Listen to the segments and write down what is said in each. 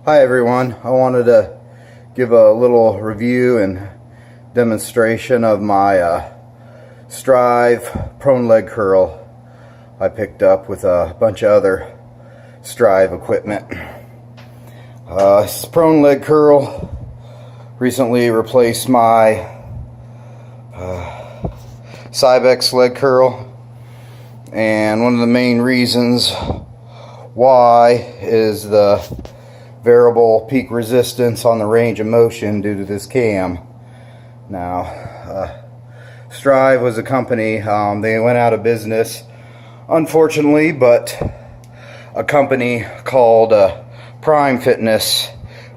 Hi everyone, I wanted to give a little review and demonstration of my Strive prone leg curl I picked up with a bunch of other Strive equipment. This prone leg curl recently replaced my Cybex leg curl, and one of the main reasons why is the variable peak resistance on the range of motion due to this cam. Now, Strive was a company, they went out of business unfortunately, but a company called Prime Fitness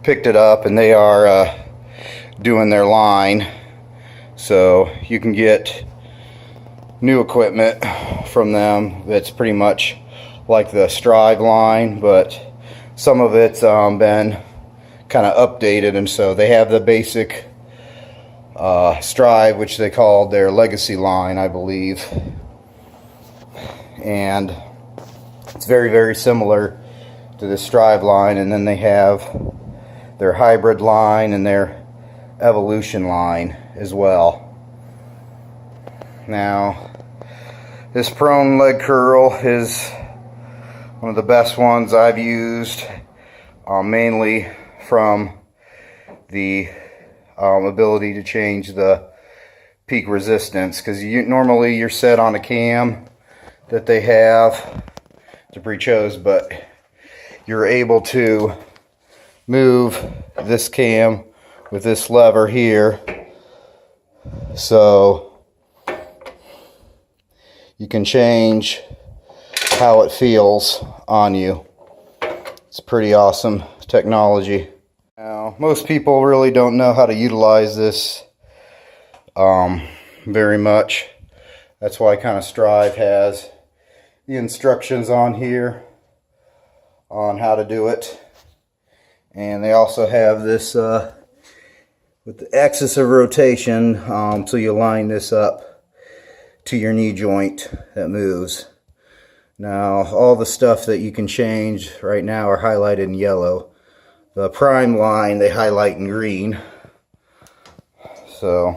picked it up, and they are doing their line, so you can get new equipment from them that's pretty much like the Strive line, but some of it's been kind of updated, and so they have the basic Strive, which they called their Legacy line, I believe, and it's very similar to the Strive line. And then they have their Hybrid line and their Evolution line as well. Now, this prone leg curl is one of the best ones I've used, mainly from the ability to change the peak resistance, because normally you're set on a cam that they have to pre-chose, but you're able to move this cam with this lever here, so you can change how it feels on you. It's pretty awesome technology. Now, most people really don't know how to utilize this very much. That's why kind of Strive has the instructions on here on how to do it. And they also have this with the axis of rotation, so you line this up to your knee joint that moves. Now, all the stuff that you can change right now are highlighted in yellow. The Prime line, they highlight in green. So,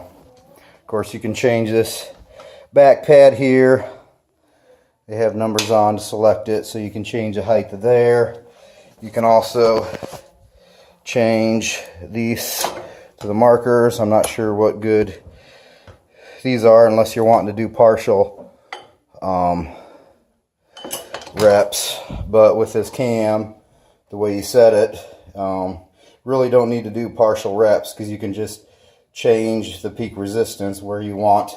of course, you can change this back pad here. They have numbers on to select it, so you can change the height of there. You can also change these to the markers. I'm not sure what good these are unless you're wanting to do partial reps, but with this cam, the way you set it, really don't need to do partial reps, because you can just change the peak resistance where you want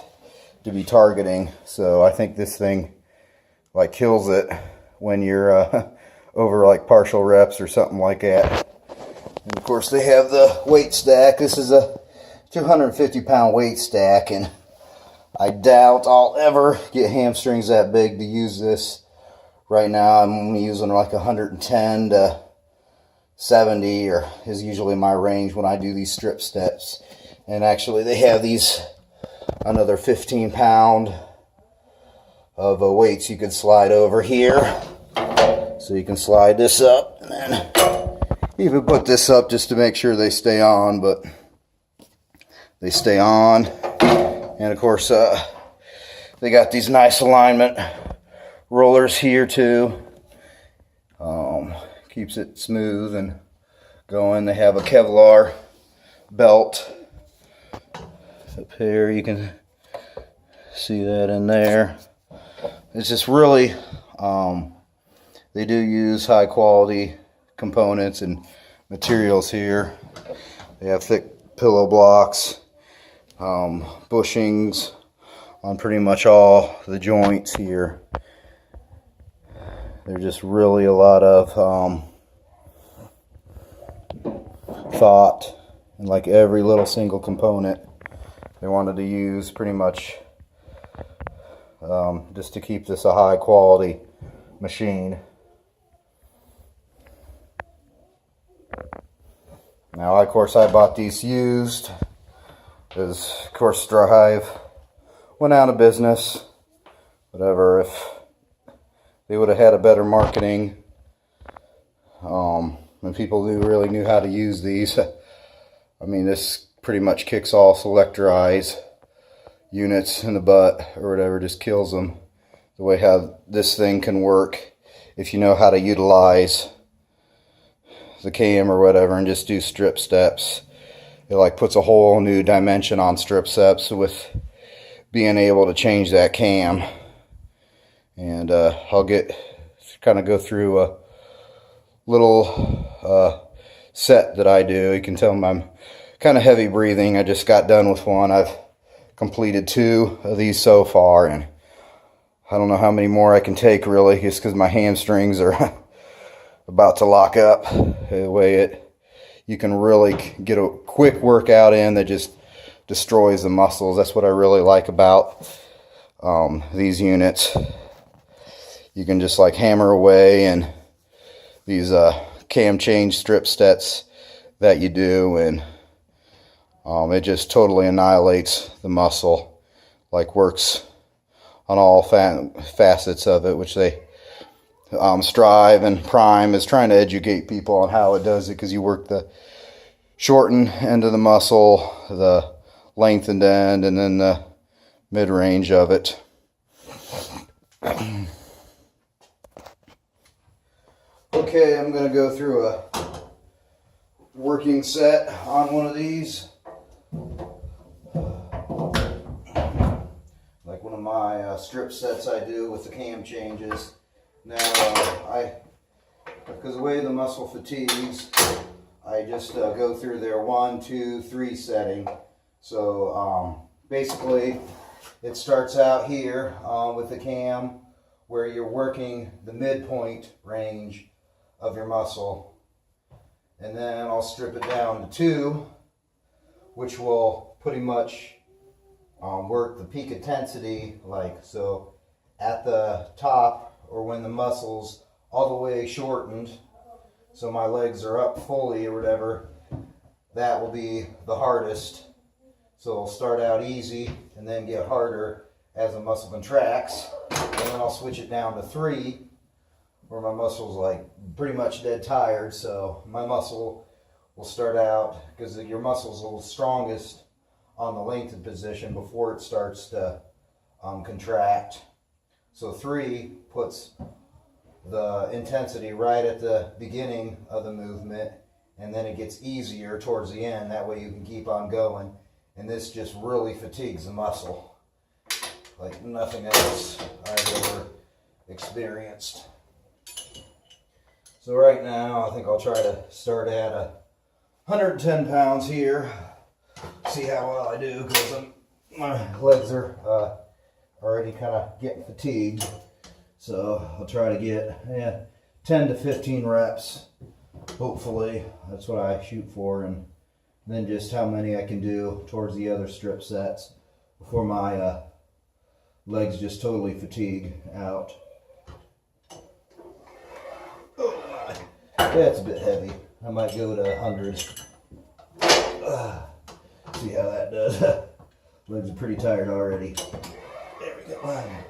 to be targeting. So I think this thing like kills it when you're over like partial reps or something like that. And of course they have the weight stack. This is a 250-pound weight stack, and I doubt I'll ever get hamstrings that big to use this. Right now I'm only using like 110 to 70 or is usually my range when I do these strip steps. And actually they have these another 15-pound of weights you could slide over here. So you can slide this up, and then even put this up just to make sure they stay on, but they stay on. And of course they got these nice alignment rollers here too. Keeps it smooth and going. They have a Kevlar belt up here, you can see that in there. It's just really they do use high quality components and materials here. They have thick pillow blocks, bushings on pretty much all the joints here. There's just really a lot of thought in like every little single component. They wanted to use pretty much just to keep this a high quality machine. Now, of course, I bought these used because, of course, Strive went out of business. Whatever, if they would have had a better marketing when people who really knew how to use these. I mean, this pretty much kicks all selector eyes units in the butt or whatever, just kills them. The way how this thing can work if you know how to utilize the cam or whatever and just do strip steps. It like puts a whole new dimension on strip steps with being able to change that cam. And I'll kind of go through a little set that I do. You can tell I'm kind of heavy breathing. I just got done with one. I've completed 2 of these so far, and I don't know how many more I can take really, just because my hamstrings are about to lock up. The way you can really get a quick workout in that just destroys the muscles. That's what I really like about these units. You can just like hammer away, and these cam change strip sets that you do, and it just totally annihilates the muscle. Like works on all facets of it, which they strive, and Prime is trying to educate people on how it does it, because you work the shortened end of the muscle, the lengthened end, and then the mid-range of it. Okay, I'm going to go through a working set on one of these. Like one of my strip sets I do with the cam changes. Now, because the way the muscle fatigues, I just go through their 1, 2, 3 setting. So basically, it starts out here with the cam where you're working the midpoint range of your muscle. And then I'll strip it down to 2, which will pretty much work the peak intensity, like so at the top, or when the muscles all the way shortened, so my legs are up fully or whatever, that will be the hardest. So it'll start out easy and then get harder as the muscle contracts. And then I'll switch it down to 3, where my muscle's like pretty much dead tired. So my muscle will start out, because your muscle's a little strongest on the lengthened position before it starts to contract. So 3 puts the intensity right at the beginning of the movement, and then it gets easier towards the end. That way you can keep on going. And this just really fatigues the muscle like nothing else I've ever experienced. So right now, I think I'll try to start at 110 pounds here. See how well I do, because my legs are already kind of getting fatigued. So I'll try to get 10 to 15 reps. Hopefully, that's what I shoot for, and then just how many I can do towards the other strip sets before my legs just totally fatigue out. Oh my, that's a bit heavy. I might go to 100. See how that does. Legs are pretty tired already. There we go. Alright.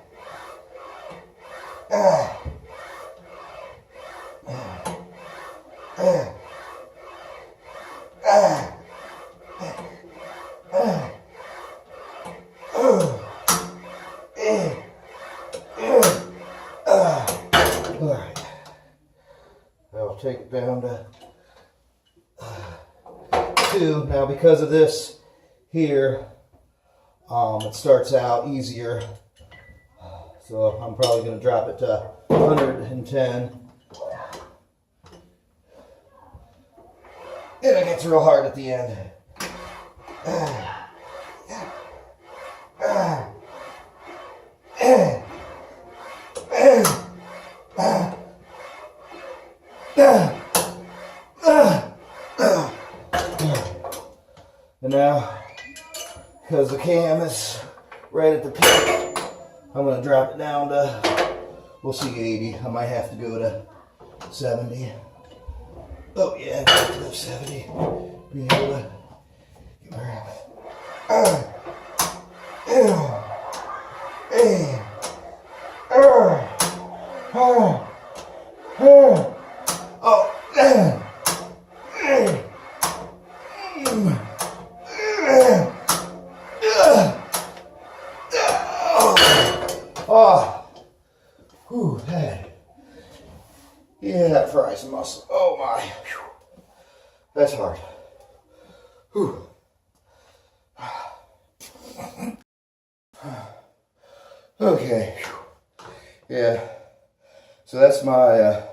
I'll take it down to 2. Now, because of this here, it starts out easier. So I'm probably going to drop it to 110. And it gets real hard at the end. And now, because the cam is right at the peak, I'm going to drop it down to, we'll see, 80. I might have to go to 70. Oh yeah, I got to go 70. Be able to get my Yeah, that fries some muscle. Oh my. Whew. That's hard. Whew. Okay. Yeah. So that's my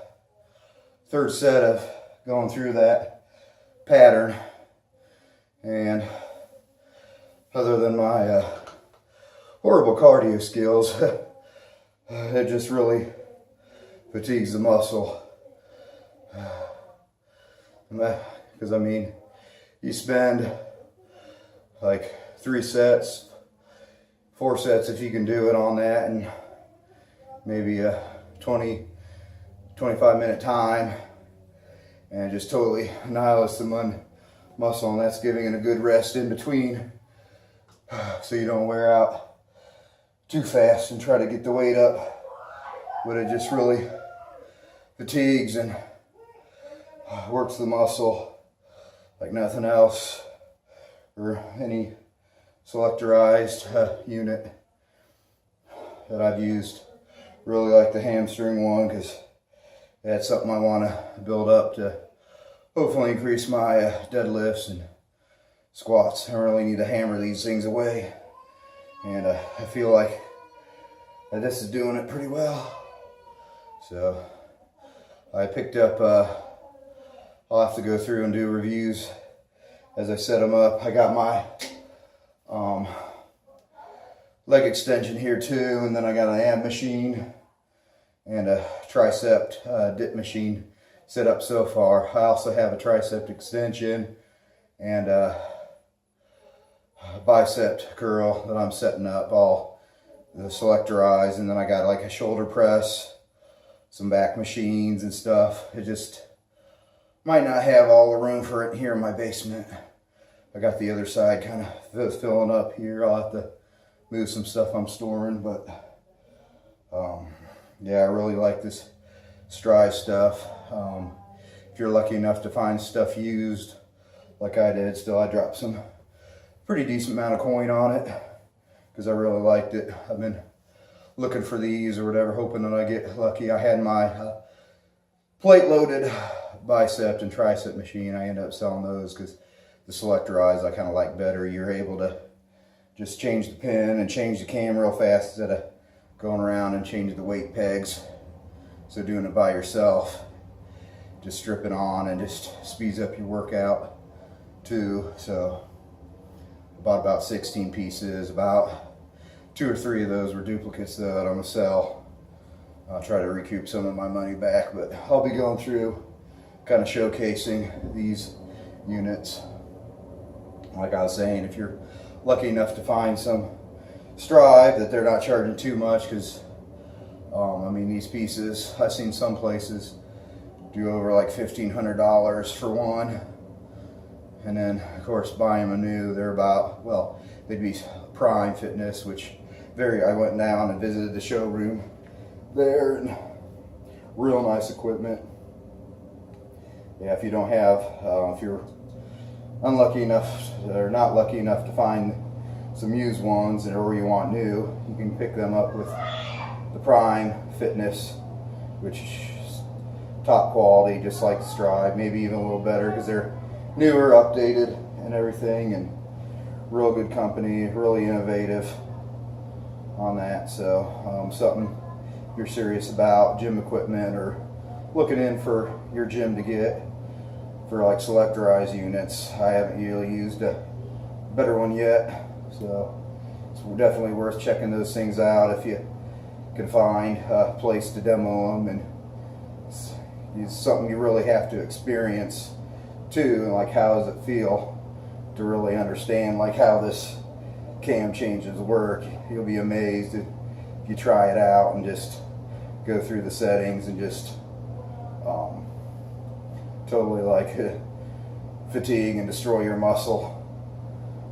third set of going through that pattern. And other than my horrible cardio skills, it just really fatigues the muscle. Because I mean, you spend like 3 sets, 4 sets if you can do it on that, and maybe a 20-25 minute time, and just totally annihilates the muscle, and that's giving it a good rest in between so you don't wear out too fast and try to get the weight up, but it just really fatigues and works the muscle like nothing else, or any selectorized unit that I've used. Really like the hamstring one because that's something I want to build up to hopefully increase my deadlifts and squats. I really need to hammer these things away, and I feel like this is doing it pretty well. So I picked up, I'll have to go through and do reviews as I set them up. I got my leg extension here too, and then I got an ab machine and a tricep dip machine set up so far. I also have a tricep extension and a bicep curl that I'm setting up, all the selectorized, and then I got like a shoulder press, some back machines and stuff. It just might not have all the room for it here in my basement. I got the other side kind of filling up here. I'll have to move some stuff I'm storing, but yeah, I really like this Strive stuff. If you're lucky enough to find stuff used like I did, still I dropped some pretty decent amount of coin on it because I really liked it. I've been looking for these or whatever, hoping that I get lucky. I had my plate loaded bicep and tricep machine. I ended up selling those because the selectorized I kind of like better. You're able to just change the pin and change the cam real fast instead of going around and changing the weight pegs. So doing it by yourself, just strip it on and just speeds up your workout too. So I bought about 16 pieces. About 2 or 3 of those were duplicates though that I'm gonna sell. I'll try to recoup some of my money back, but I'll be going through kind of showcasing these units. Like I was saying, if you're lucky enough to find some Strive that they're not charging too much, because I mean, these pieces, I've seen some places do over like $1,500 for one, and then of course buying them new, they're about, well, they'd be Prime Fitness, which I went down and visited the showroom there, and real nice equipment. Yeah, if you don't have, if you're unlucky enough or not lucky enough to find some used ones or you want new, you can pick them up with the Prime Fitness, which is top quality, just like the Strive, maybe even a little better because they're newer, updated and everything, and real good company, really innovative on that. So something if you're serious about gym equipment or looking in for your gym to get for like selectorized units. I haven't really used a better one yet, so it's definitely worth checking those things out if you can find a place to demo them. And it's something you really have to experience too, and like how does it feel to really understand like how this cam changes work. You'll be amazed if you try it out and just go through the settings and just totally like fatigue and destroy your muscle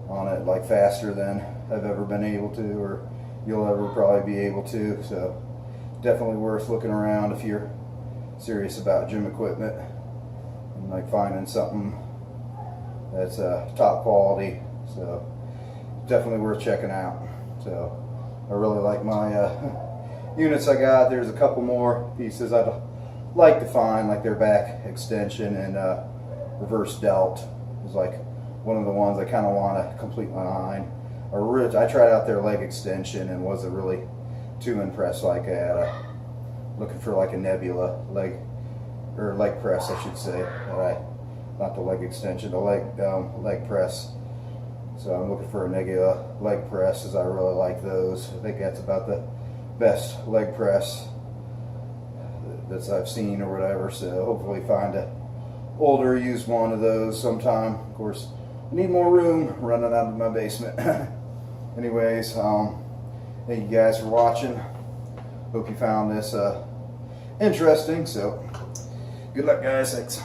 on it like faster than I've ever been able to, or you'll ever probably be able to. So definitely worth looking around if you're serious about gym equipment and like finding something that's top quality. So definitely worth checking out. So I really like my units I got. There's a couple more pieces I'd like to find, like their back extension and reverse delt is like one of the ones I kind of want to complete my line. I tried out their leg extension and wasn't really too impressed like that. Looking for like a Nebula leg press, I should say. Not the leg extension, the leg press. So I'm looking for a Nebula leg press, as I really like those. I think that's about the best leg press that I've seen or whatever. So hopefully find a older used one of those sometime. Of course, I need more room running out of my basement. Anyways, thank you guys for watching. Hope you found this interesting. So good luck, guys. Thanks.